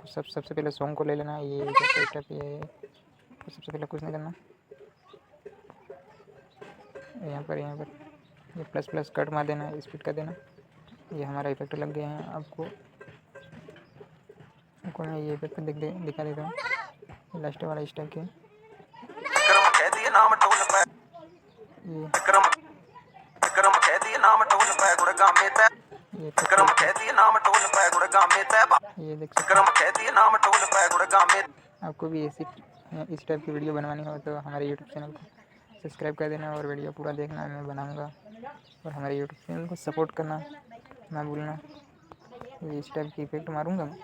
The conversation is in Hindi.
सबसे पहले सॉन्ग को ले लेना। ये स्टेप ये तो सबसे पहले कुछ नहीं करना। यहाँ पर ये प्लस कट मार देना, स्पीड कर देना। ये हमारा इफेक्ट लग गया है। आपको मैं ये इफेक्ट दिखा देता हूँ लास्ट वाला स्टेप के। ये देख सकते हैं। आपको भी ऐसी इस टाइप की वीडियो बनवानी हो तो हमारे यूट्यूब चैनल को सब्सक्राइब कर देना और वीडियो पूरा देखना, मैं बनाऊंगा। और हमारे यूट्यूब चैनल को सपोर्ट करना ना भूलना। इस टाइप की इफेक्ट मारूंगा मैं।